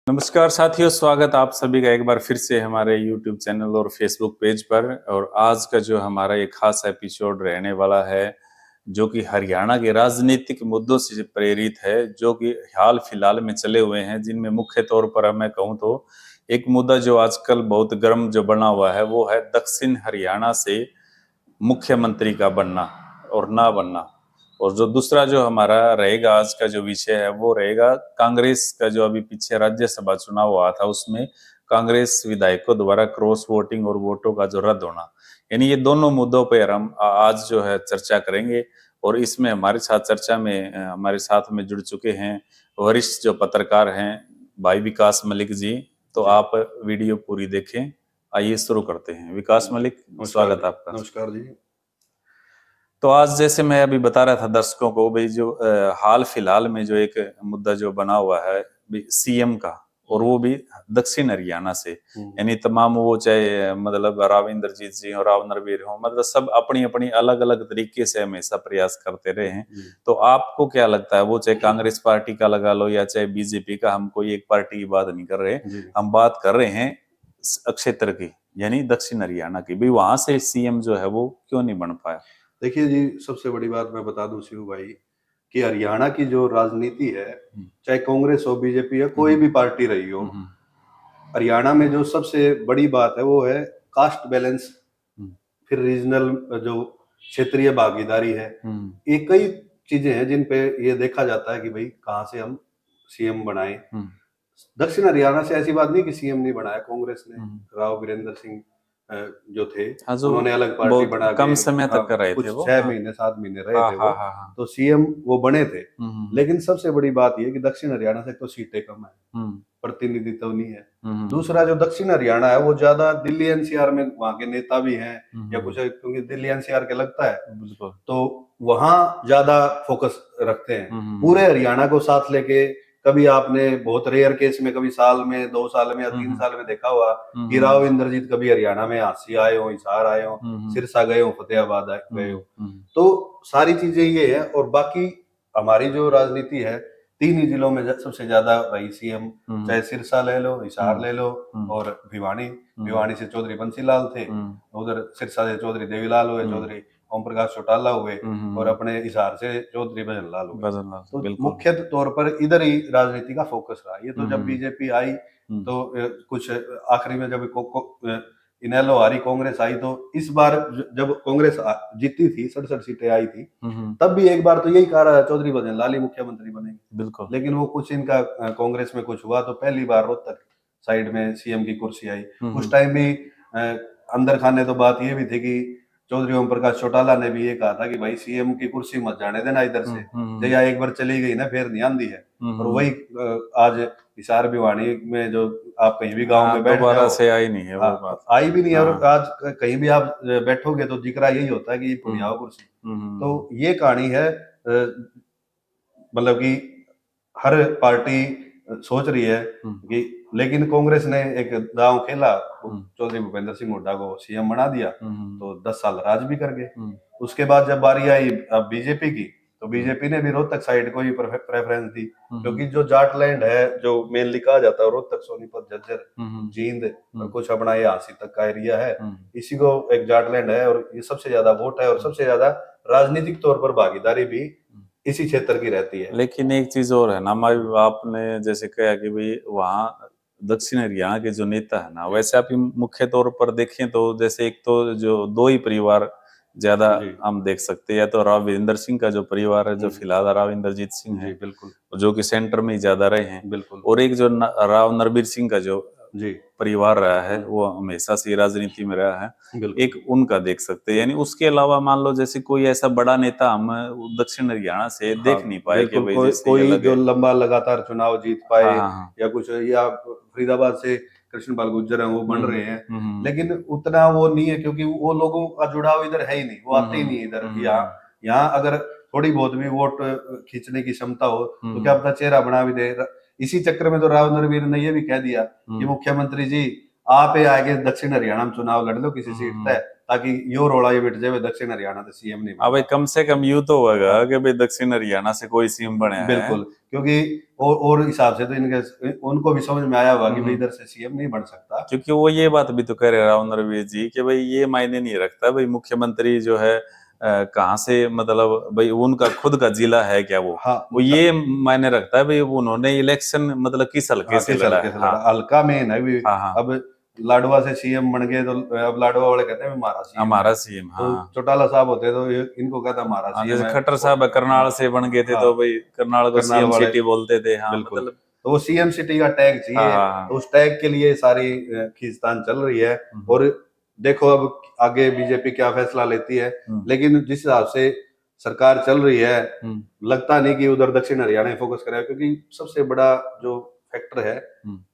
नमस्कार साथियों, स्वागत आप सभी का एक बार फिर से हमारे YouTube चैनल और Facebook पेज पर। और आज का जो हमारा एक खास एपिसोड रहने वाला है, जो कि हरियाणा के राजनीतिक मुद्दों से प्रेरित है, जो कि हाल फिलहाल में चले हुए हैं, जिनमें मुख्य तौर पर मैं कहूँ तो एक मुद्दा जो आजकल बहुत गर्म जो बना हुआ है, वो है दक्षिण हरियाणा से मुख्यमंत्री का बनना और ना बनना। और जो दूसरा जो हमारा रहेगा आज का जो विषय है, वो रहेगा कांग्रेस का जो अभी पीछे राज्यसभा चुनाव हुआ था, उसमें कांग्रेस विधायकों द्वारा क्रॉस वोटिंग और वोटों का जो रद्द होना। यानी ये दोनों मुद्दों पर हम आज जो है चर्चा करेंगे। और इसमें हमारे साथ चर्चा में हमारे साथ में जुड़ चुके हैं वरिष्ठ जो पत्रकार हैं, भाई विकास मलिक जी। तो आप वीडियो पूरी देखें। आइए शुरू करते हैं। विकास मलिक, स्वागत आपका। नमस्कार जी। तो आज जैसे मैं अभी बता रहा था दर्शकों को, भाई जो हाल फिलहाल में जो एक मुद्दा जो बना हुआ है सीएम का, और वो भी दक्षिण हरियाणा से। यानी तमाम वो चाहे मतलब राव इंद्रजीत जी और राव नरवीर हो, मतलब सब अपनी अपनी अलग अलग तरीके से हमेशा प्रयास करते रहे हैं। तो आपको क्या लगता है, वो चाहे कांग्रेस पार्टी का लगा लो या चाहे बीजेपी का, हम कोई एक पार्टी की बात नहीं कर रहे, हम बात कर रहे हैं क्षेत्र की, यानी दक्षिण हरियाणा की। भाई वहां से सीएम जो है वो क्यों नहीं बन पाया? देखिए जी, सबसे बड़ी बात मैं बता दूं शिव भाई कि हरियाणा की जो राजनीति है, चाहे कांग्रेस हो, बीजेपी हो, कोई भी पार्टी रही हो, हरियाणा में जो सबसे बड़ी बात है वो है कास्ट बैलेंस। फिर रीजनल जो क्षेत्रीय भागीदारी है, ये कई चीजें हैं जिन पे ये देखा जाता है कि भाई कहाँ से हम सीएम बनाए। दक्षिण हरियाणा से ऐसी बात नहीं कि सीएम नहीं बनाया कांग्रेस ने। राव वीरेंद्र सिंह जो थे, उन्होंने अलग पार्टी बना के कम समय तक कर रहे कुछ थे वो। 6 महीने 7 महीने रहे थे वो। तो सीएम वो बने थे। लेकिन सबसे बड़ी बात ये कि दक्षिण हरियाणा से तो सीटें कम है, प्रतिनिधित्व नहीं है। दूसरा जो दक्षिण हरियाणा है वो ज्यादा दिल्ली एनसीआर में वहां के नेता भी हैं या कुछ है, क्योंकि दिल्ली एनसीआर के लगता है तो वहां ज्यादा फोकस रखते हैं। पूरे हरियाणा को साथ लेके कभी आपने बहुत रेयर केस में कभी साल में 2 साल में या 3 साल में देखा हुआ कि राव इंद्रजीत कभी हरियाणा में हांसी आए हो, हिसार आए हो, सिरसा गए हो, फतेहाबाद गए हो। तो सारी चीजें ये है। और बाकी हमारी जो राजनीति है, 3 ही जिलों में सबसे ज्यादा रही सीएम, चाहे सिरसा ले लो, हिसार ले लो और भिवानी। भिवानी से चौधरी बंसीलाल थे, उधर सिरसा से चौधरी देवीलाल हुए, चौधरी ओम प्रकाश चौटाला हुए, और अपने हिसार से चौधरी भजन लाल हुए। तो मुख्य तौर पर इधर ही राजनीति का फोकस रहा। ये तो जब बीजेपी आई तो कुछ आखिरी में जब इनेलो हारी, कांग्रेस आई, तो इस बार जब कांग्रेस जीती थी, 67 सीटें आई थी, तब भी एक बार तो यही कहा रहा चौधरी भजन लाल ही मुख्यमंत्री बनेंगे। बिल्कुल। लेकिन वो कुछ इनका कांग्रेस में कुछ हुआ तो पहली बार रोहतक साइड में सीएम की कुर्सी आई। उस टाइम भी अंदर खाने तो बात ये भी थी कि चौधरी ओम प्रकाश चौटाला ने भी ये कहा था कि भाई सीएम की कुर्सी मत जाने देना इधर से, जया एक बार चली गई ना फिर नहीं आंदी है। और वही आज हिसार भिवानी में जो आप कहीं भी गांव में बैठ जाओ से आई नहीं है वो बात, आई भी नहीं है। और आज कहीं भी आप बैठोगे तो जिक्र यही होता है कि पुनियाओ कुर्सी। तो ये कहानी है, मतलब कि हर पार्टी सोच रही है कि, लेकिन कांग्रेस ने एक दांव खेला, चौधरी भूपेंद्र सिंह हुड्डा को सीएम बना दिया, तो 10 साल राज भी कर गए। उसके बाद जब बारी आई अब बीजेपी की, तो बीजेपी ने भी रोहतक साइड को ही प्रेफरेंस दी, क्योंकि जो जाट लैंड है, जो मेनली कहा जाता है रोहतक, सोनीपत, झज्जर, जींद और कुछ अपना ये हांसी तक का एरिया है, इसी को एक जाट लैंड है। और ये सबसे ज्यादा वोट है और सबसे ज्यादा राजनीतिक तौर पर भागीदारी भी इसी क्षेत्र की रहती है। लेकिन एक चीज और है ना, आपने जैसे कहा कि भाई वहाँ दक्षिण हरियाणा के जो नेता है ना, वैसे आप मुख्य तौर पर देखें तो जैसे एक तो जो 2 ही परिवार ज्यादा हम देख सकते हैं, या तो राव वीरेंद्र सिंह का जो परिवार है, जो फिलहाल राव इंद्रजीत सिंह है, बिल्कुल, जो कि सेंटर में ही ज्यादा रहे हैं, बिल्कुल। और एक जो राव नरबीर सिंह का जो परिवार रहा है, वो हमेशा से राजनीति में रहा है, एक उनका देख सकते हैं। यानी उसके अलावा मान लो जैसे कोई ऐसा बड़ा नेता हम दक्षिण हरियाणा से देख नहीं पाए कि भाई कोई जो लंबा लगातार चुनाव जीत पाए, या कुछ, या फरीदाबाद से कृष्णपाल गुर्जर हैं वो बन रहे हैं, लेकिन उतना वो नहीं है, क्योंकि वो लोगों का जुड़ाव इधर है ही नहीं, वो आते ही नहीं इधर। यहाँ अगर थोड़ी बहुत भी वोट खींचने की क्षमता हो तो क्या पता चेहरा बना भी दे। इसी चक्कर में तो राव नरवीर ने ये भी कह दिया कि मुख्यमंत्री जी आप आगे दक्षिण हरियाणा में चुनाव लड़ लो किसी सीट तय, ताकि यो रोड़ा ये बिट जाए दक्षिण हरियाणा से सीएम नहीं अब बना। कम से कम यूं तो होगा कि भाई दक्षिण हरियाणा से कोई सीएम बने है। बिल्कुल, क्योंकि और हिसाब से तो इनके उनको भी समझ में आया होगा कि भाई इधर से सीएम नहीं बन सकता, क्योंकि वो ये बात भी तो कह रहे राव नरवीर जी कि भाई ये मायने नहीं रखता भाई मुख्यमंत्री जो है कहाँ से, मतलब भाई उनका खुद का जिला है क्या वो। हाँ वो ये मायने रखता है भाई उन्होंने इलेक्शन मतलब किस हल्के से लड़ा है। हाँ हल्का मेन है भी। हाँ हाँ। अब लाडवा से सीएम बन गए तो अब लाडवा वाले कहते हैं हमारा सीएम है। हमारा सीएम। तो हाँ चौटाला साहब होते तो इनको कहता हमारा हाँ, सीएम जैसे है। खट्टर साहब करनाल से बन गए थे हाँ, तो भाई करनाल को करनाल सीएम वाले सिटी बोलते थे। हाँ बिल्कुल, मतलब तो वो सीएम सिटी का टैग हाँ चाहिए, हाँ हाँ। तो उस टैग के लिए सारी खींचतान चल रही है। और देखो अब आगे बीजेपी क्या फैसला लेती है, लेकिन जिस हिसाब से सरकार चल रही है लगता नहीं कि उधर दक्षिण हरियाणा में फोकस करेगा, क्योंकि सबसे बड़ा जो फैक्टर है,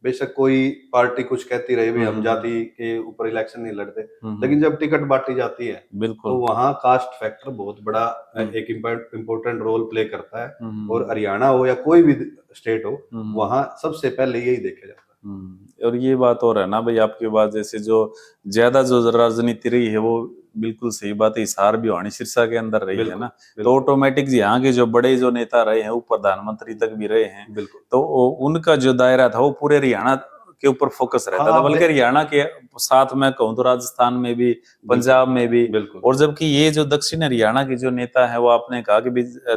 बेशक कोई पार्टी कुछ कहती रही भाई हम जाति के ऊपर इलेक्शन नहीं लड़ते, लेकिन जब टिकट बांटी जाती है तो वहां कास्ट फैक्टर बहुत बड़ा एक इम्पोर्टेंट रोल प्ले करता है। और हरियाणा हो या कोई भी स्टेट हो, वहां सबसे पहले यही देखे जाता है। और ये बात और है ना भाई, आपके पास जैसे जो ज्यादा जो राजनीति रही है वो बिल्कुल सही बात है, हिसार भी वाणी सिरसा के अंदर रही है ना, तो ऑटोमेटिक यहाँ के जो बड़े जो नेता रहे हैं वो प्रधानमंत्री तक भी रहे हैं, तो उनका जो दायरा था वो पूरे हरियाणा के ऊपर फोकस रहता था। बल्कि हरियाणा के साथ मैं कहूँ तो राजस्थान में भी, पंजाब में भी, और जबकि ये जो दक्षिण हरियाणा के जो नेता है वो आपने कहा कि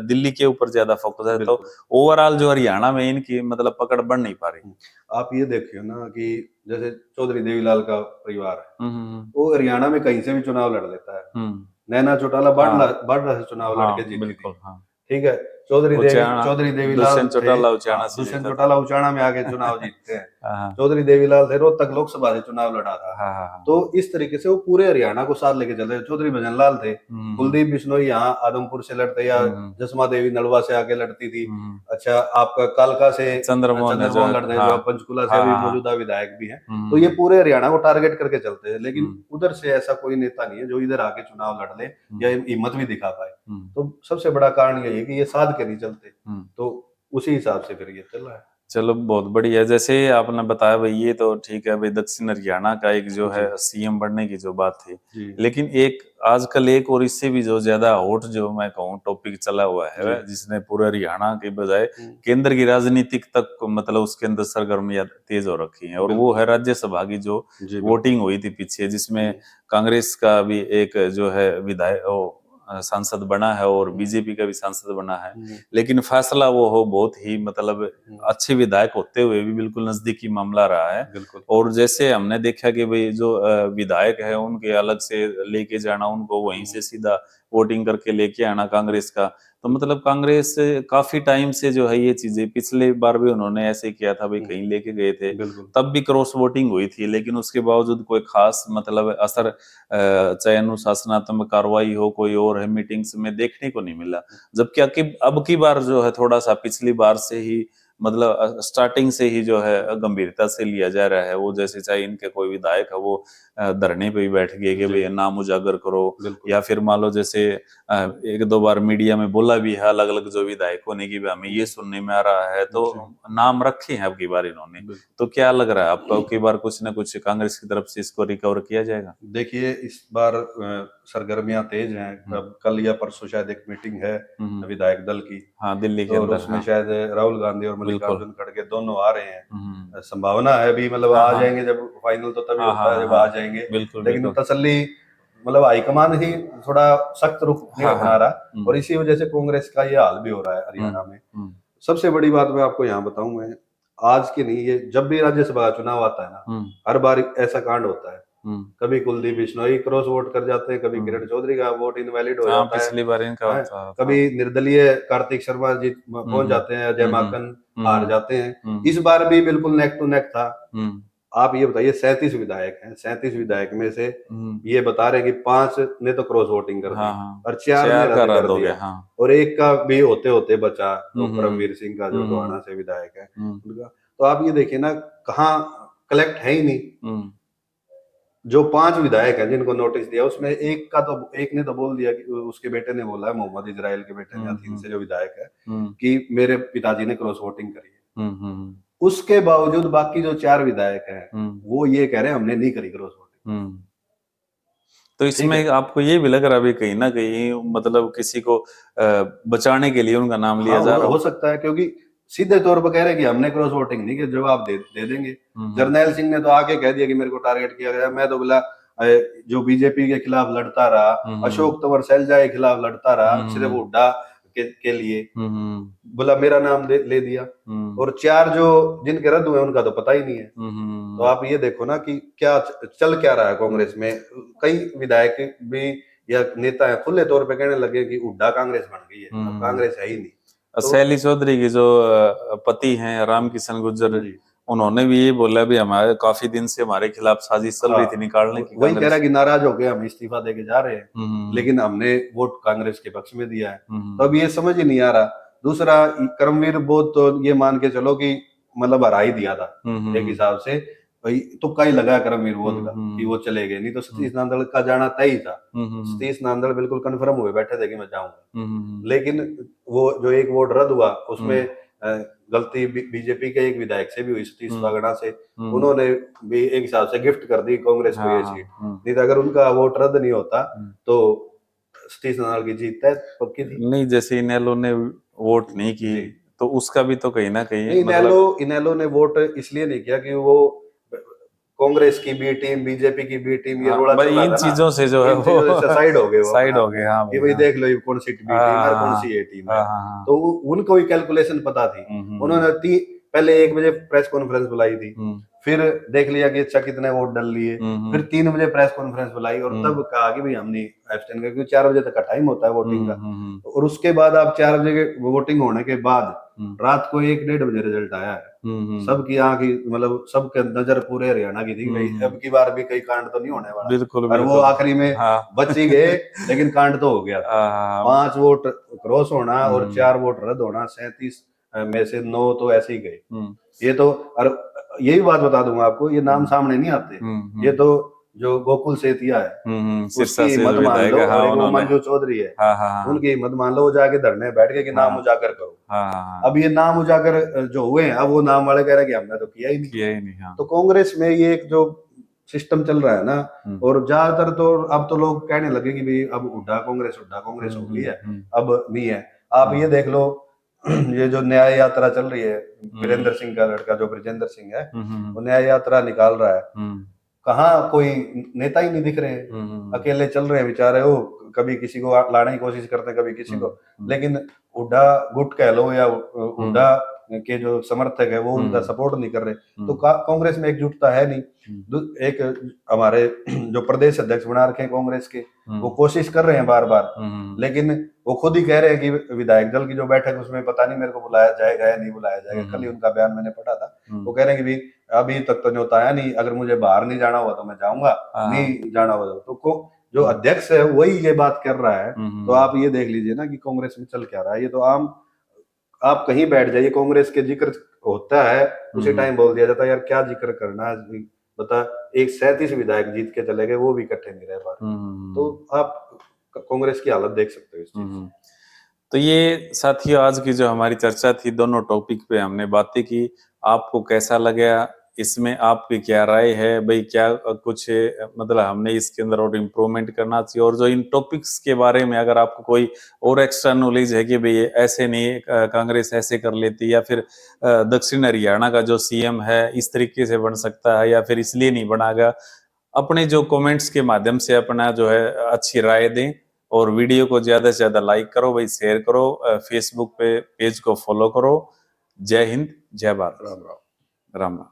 दिल्ली के ऊपर ज्यादा फोकस है, तो ओवरऑल जो हरियाणा में इनकी मतलब पकड़ बढ़ नहीं पा रही। आप ये देखिए ना कि जैसे चौधरी देवीलाल का परिवार है, वो हरियाणा में कहीं से भी चुनाव लड़ लेता है। नैना चौटाला बाढ़ से चुनाव लड़के जीती थी, ठीक है। चौधरी देवीलाल दुष्यंत चौटाला उचाना में आके चुनाव जीतते हैं। चौधरी देवीलाल थे रोहतक लोकसभा से चुनाव लड़ा था। तो इस तरीके से वो पूरे हरियाणा को साथ लेके चल रहे। चौधरी भजनलाल थे, कुलदीप बिश्नोई यहाँ आदमपुर से लड़ते, या जसमा देवी नलवा से आके लड़ती थी। अच्छा, आपका कालका से चंद्रमोहन लड़ते जो पंचकुला से अभी मौजूदा विधायक भी हैं। तो ये पूरे हरियाणा को टारगेट करके चलते हैं, लेकिन उधर से ऐसा कोई नेता नहीं है जो इधर आके चुनाव लड़ ले या हिम्मत भी दिखा पाए। तो सबसे बड़ा कारण यही है कि ये साध के नहीं चलते, तो उसी हिसाब से फिर ये चल रहा है। चलो बहुत बढ़िया। जैसे आपने बताया भाई ये तो ठीक है भाई, दक्षिण हरियाणा का एक जो है सीएम बनने की जो बात थी, लेकिन एक आजकल एक और इससे भी जो ज्यादा हॉट जो मैं कहूँ टॉपिक चला हुआ है, जिसने पूरे हरियाणा के बजाय केंद्र की राजनीतिक तक मतलब उसके अंदर सरगर्मियां तेज हो रखी हैं, और वो है राज्यसभा की जो वोटिंग हुई थी पीछे, जिसमें कांग्रेस का भी एक जो है विधायक सांसद बना है और बीजेपी का भी सांसद बना है, लेकिन फैसला वो हो बहुत ही मतलब अच्छे विधायक होते हुए भी बिल्कुल नजदीकी मामला रहा है। और जैसे हमने देखा कि भाई जो विधायक है उनके अलग से लेके जाना, उनको वहीं से सीधा वोटिंग करके लेके आना कांग्रेस का, तो मतलब कांग्रेस काफी टाइम से जो है ये चीजें, पिछले बार भी उन्होंने ऐसे किया था भाई, कहीं लेके गए थे तब भी क्रॉस वोटिंग हुई थी, लेकिन उसके बावजूद कोई खास मतलब असर चाहे अनुशासनात्मक कार्रवाई हो कोई और है मीटिंग्स में देखने को नहीं मिला। जबकि अब की बार जो है थोड़ा सा पिछली बार से ही मतलब स्टार्टिंग से ही जो है गंभीरता से लिया जा रहा है। वो जैसे चाहे इनके कोई विधायक है वो धरने पे भी बैठ गए कि भाई नाम उजागर करो, या फिर मान लो जैसे एक दो बार मीडिया में बोला भी है अलग अलग जो विधायकों ने कि हमें ये सुनने में आ रहा है, तो नाम रखे हैं अब की बार इन्होंने। तो क्या लग रहा है आपको अब की बार कुछ ना कुछ कांग्रेस की तरफ से इसको रिकवर किया जाएगा? देखिए इस बार सरगर्मियां तेज हैं। अब कल या परसों शायद एक मीटिंग है विधायक दल की, हाँ दिल्ली के और अंदर, उसमें शायद राहुल गांधी और मल्लिकार्जुन खड़गे दोनों आ रहे हैं। संभावना है अभी, मतलब आ जाएंगे, जब फाइनल तो तभी होता है जब आ जाएंगे। लेकिन तसल्ली मतलब हाईकमान ही थोड़ा सख्त रुख नहीं अपना रहा, और इसी वजह से कांग्रेस का ये हाल भी हो रहा है हरियाणा में। सबसे बड़ी बात मैं आपको यहाँ बताऊं, मैं आज की नहीं, ये जब भी राज्यसभा चुनाव आता है ना, हर बार ऐसा कांड होता है। कभी कुलदीप बिश्नोई क्रॉस वोट कर जाते हैं, कभी किरण चौधरी का वोट इनवैलिड हो जाता है, पिछली बार इनका कभी निर्दलीय कार्तिक शर्मा जी पहुंच जाते हैं, अजय माकन हार जाते हैं। इस बार भी बिल्कुल नेक टू नेक था। आप ये बताइए 37 विधायक हैं, 37 विधायक में से ये बता रहे हैं कि 5 ने तो क्रॉस वोटिंग कर दी और 4 ने रद्द कर दिया, और एक का भी होते होते बचा, तो परमवीर सिंह का जो गोहाना से विधायक है उनका। तो आप ये देखिए ना, कहाँ कलेक्ट है ही नहीं। जो 5 विधायक हैं जिनको नोटिस दिया, उसमें एक ने तो बोल दिया कि उसके बेटे ने बोला है, मोहम्मद इजराइल के बेटे ने, अथीन से जो विधायक है, कि मेरे पिताजी ने क्रॉस वोटिंग करी है। उसके बावजूद बाकी जो 4 विधायक हैं वो ये कह रहे हैं हमने नहीं करी क्रॉस वोटिंग। तो इसमें आपको ये भी लग रहा है कहीं ना कहीं मतलब किसी को बचाने के लिए उनका नाम लिया जा रहा हो सकता है, क्योंकि सीधे तौर पर कह रहे कि हमने क्रॉस वोटिंग नहीं, कि जवाब दे देंगे। जरनैल सिंह ने तो आके कह दिया कि मेरे को टारगेट किया गया, मैं तो बोला जो बीजेपी के खिलाफ लड़ता रहा, अशोक तंवर शैलजा के खिलाफ लड़ता रहा, सिर्फ हुड्डा के लिए बोला, मेरा नाम ले दिया। और 4 जो जिनके रद्द हुए उनका तो पता ही नहीं है। तो आप ये देखो ना कि क्या चल क्या रहा है कांग्रेस में। कई विधायक भी या नेता है खुले तौर पे कहने लगे कि हुड्डा कांग्रेस बन गई है, अब कांग्रेस है ही नहीं। शैली चौधरी की जो पति हैं रामकिशन गुर्जर, उन्होंने भी ये बोला भी हमारे काफी दिन से हमारे खिलाफ साजिश चल रही थी निकालने की। वही कह रहा है कि नाराज हो गए, हम इस्तीफा देके जा रहे हैं, लेकिन हमने वोट कांग्रेस के पक्ष में दिया है। तो अब ये समझ ही नहीं आ रहा। दूसरा, कर्मवीर बोध तो ये मान के चलो कि मतलब हरा ही दिया था एक हिसाब से, भाई तुक्का ही लगा कर्मवीर बोध का कि वो चले गए, नहीं तो सतीश नांदल का जाना तय ही था। सतीश नांदल बिल्कुल कंफर्म हुए बैठे थे कि मैं जाऊंगा, लेकिन वो जो एक वोट रद्द हुआ उसमें गलती बीजेपी के एक विधायक से भी हुई, सतीश वागड़ा से। उन्होंने भी एक हिसाब से गिफ्ट कर दी कांग्रेस को ये सीट, नहीं तो अगर उनका वोट रद्द नहीं होता तो सतीश नांदल की जीत तय पक्की थी। नहीं, जैसे इनेलो ने वोट नहीं की तो उसका भी तो कहीं ना कहीं इनेलो ने वोट इसलिए नहीं किया कि वो कांग्रेस की बी टीम, बीजेपी की बी टीम, ये रोड़ा चल रहा था ना, चीजों से जो है वो साइड हो गए, साइड हो गए। हाँ कि भाई देख लो ये कौन सी बी टीम है, कौन सी ए टीम है। तो उनको ही कैलकुलेशन पता थी। उन्होंने पहले 1 बजे प्रेस कॉन्फ्रेंस बुलाई थी, फिर देख लिया कि अच्छा कितने वोट डल लिए, फिर 3 बजे प्रेस कॉन्फ्रेंस बुलाई और तब कहा कि भाई हम नहीं एब्सटेन करेंगे, क्योंकि 4 बजे तक का टाइम होता है वोटिंग का। और उसके बाद आप 4 बजे के वोटिंग होने के बाद रात को 1-1:30 बजे रिजल्ट आया है। सबकी आंख, मतलब सबके नजर पूरे हरियाणा की थी भाई अब की बार भी कई कांड तो नहीं होने वाला। बिल्कुल, और वो आखिरी में बच ही गए, लेकिन कांड तो हो गया। 5 वोट क्रॉस होना और 4 वोट रद्द होना, 37 में से 9 तो ऐसे ही गए। ये तो, और यही बात बता दूंगा आपको, ये नाम सामने नहीं आते। ये तो जो गोकुल सेतिया है उसकी हिम्मत मान लो, और एक वो मंजू चौधरी है उनकी हिम्मत मान लो, वो जाके धरने बैठ गए कि नाम उजागर करो। अब ये नाम उजागर जो हुए हैं, अब वो नाम वाले कह रहे हैं कि हमने तो किया ही नहीं। तो कांग्रेस में ये एक जो सिस्टम चल रहा है ना, और ज्यादातर तो अब तो लोग कहने लगे कि भाई अब हुड्डा कांग्रेस हो गई है, अब नहीं है। आप ये देख लो, ये जो न्याय यात्रा चल रही है, वीरेंद्र सिंह का लड़का जो ब्रजेंद्र सिंह है, वो न्याय यात्रा निकाल रहा है। कहाँ कोई नेता ही नहीं दिख रहे हैं, अकेले चल रहे हैं बेचारे। वो कभी किसी को लाने की कोशिश करते हैं, कभी किसी को, लेकिन हुड्डा गुट कह लो या हुड्डा के जो समर्थक है वो उनका सपोर्ट नहीं कर रहे। तो कांग्रेस में एकजुटता है नहीं। एक हमारे जो प्रदेश अध्यक्ष बना रखे हैं कांग्रेस के, वो कोशिश कर रहे हैं बार बार, लेकिन वो खुद ही कह रहे हैं कि विधायक दल की जो बैठक उसमें पता नहीं मेरे को बुलाया जाएगा या नहीं बुलाया जाएगा। कल ही उनका बयान मैंने पढ़ा था, वो कह रहे हैं कि भाई अभी तक तो न्योता आया नहीं, अगर मुझे बाहर नहीं जाना हुआ तो मैं जाऊंगा, नहीं जाना हुआ तो जो अध्यक्ष है वही ये बात कर रहा है। तो आप ये देख लीजिए ना कि कांग्रेस में चल क्या रहा है। ये तो आप कहीं बैठ जाइए, कांग्रेस के जिक्र होता है उसी टाइम बोल दिया जाता है यार क्या जिक्र करना है, बता। एक 37 विधायक जीत के चले गए, वो भी इकट्ठे नहीं रह पा रहे। तो आप कांग्रेस की हालत देख सकते हो इस चीज। तो ये साथियों आज की जो हमारी चर्चा थी, दोनों टॉपिक पे हमने बातें की। आपको कैसा लगा, इसमें आपकी क्या राय है भाई, क्या कुछ मतलब हमने इसके अंदर और इम्प्रूवमेंट करना चाहिए, और जो इन टॉपिक्स के बारे में अगर आपको कोई और एक्स्ट्रा नॉलेज है कि भाई ऐसे नहीं कांग्रेस ऐसे कर लेती, या फिर दक्षिण हरियाणा का जो सीएम है इस तरीके से बन सकता है या फिर इसलिए नहीं बनागा, अपने जो कमेंट्स के माध्यम से अपना जो है अच्छी राय दें। और वीडियो को ज्यादा से ज्यादा लाइक करो भाई, शेयर करो, फेसबुक पे पेज को फॉलो करो। जय हिंद, जय भारत, राम राम।